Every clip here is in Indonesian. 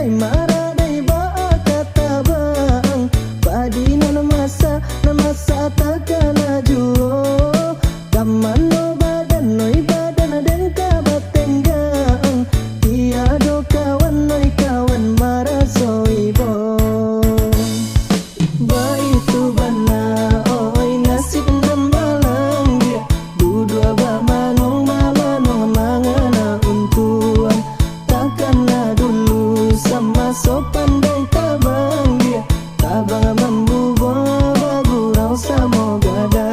maradai maradai ba kata bang padi na masa takkan ajuo kamano badan noi badan dan kabatenggang tiado kawan noi kawan marasoi bo ba itu bana oi nasib nambalang dia dudua ba manong mangana untuan takkan dulu sama sopan dan tabang dia tabang membubo bagurau samo gada.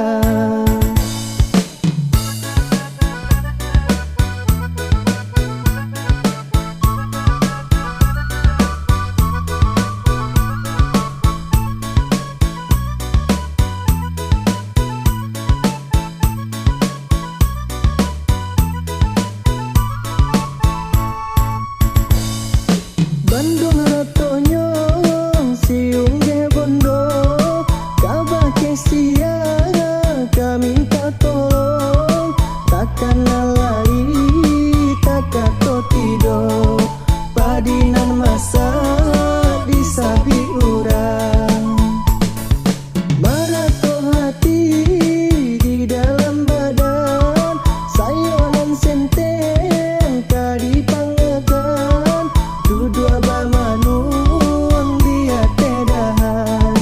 Bandung ratonyo siung ge bondo kaba kesia kami minta tolong takkan lalai takato tido padinan masa disabi urang marato hati di dalam badan sayonan senteng kadi pangegan dudua bamanuang dia tedahan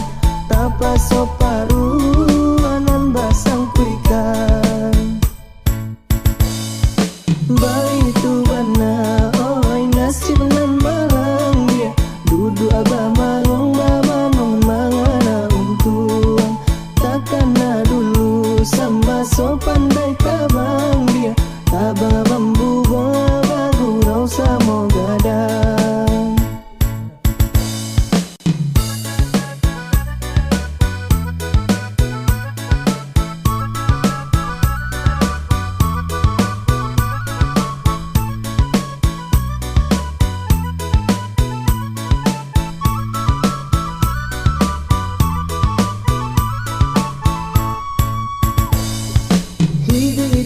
tapa soparuanan basang kuikan baitu bana oi nasib nan balang dia dudua bamanong mangana untuang takkan dulu sama sopan dai kabang dia tabang membubo bagurau samo gadang.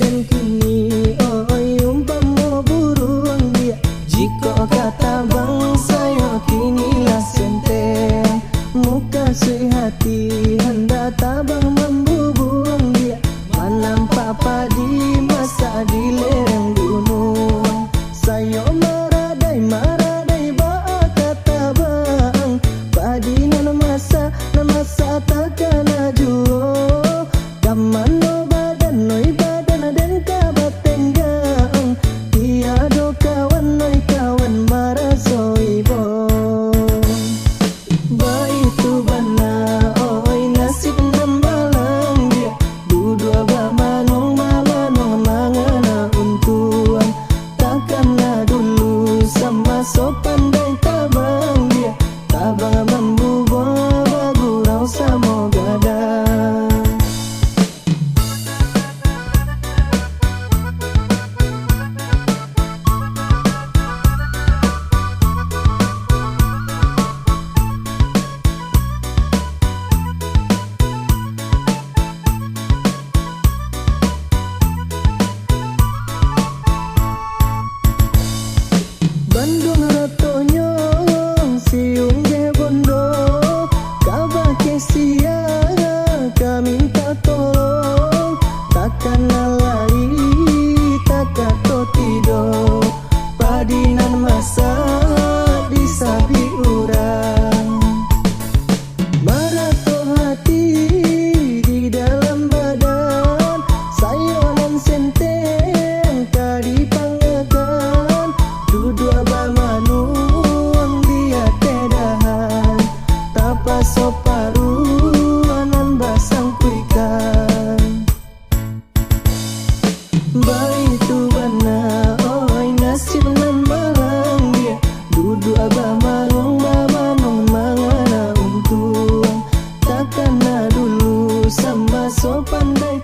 Dan kini oi umpama burung dia jika kata bangsa yo kini lah senteng muka sehati hendak tabang membubuang dia manampak padi masa di lereng gunung sayo maradai maradai ba kata bang padi na masa takkan ajuo kamano badan noi dan kabatenggang tiado kawan noi kawan marasoi bo ba itu bana oi nasib nambalang dia dudua ba manong mangana untuan takkan dulu sama sopan dan tabang dia tabang membubo bagurau samo gadang. Bandung ratonyo siung ge bondo kaba kesia kami minta tolong takkan lalai takato tido padinan masa disabi urang marato hati di dalam badan sayonan senteng kadi pangegan dudua bamanuang dia tedahan tapa soparuanan basang kuikan baitu bana oi nasib nan balang dia dudua bamanong mangana untuang takkan dulu sama sopan dai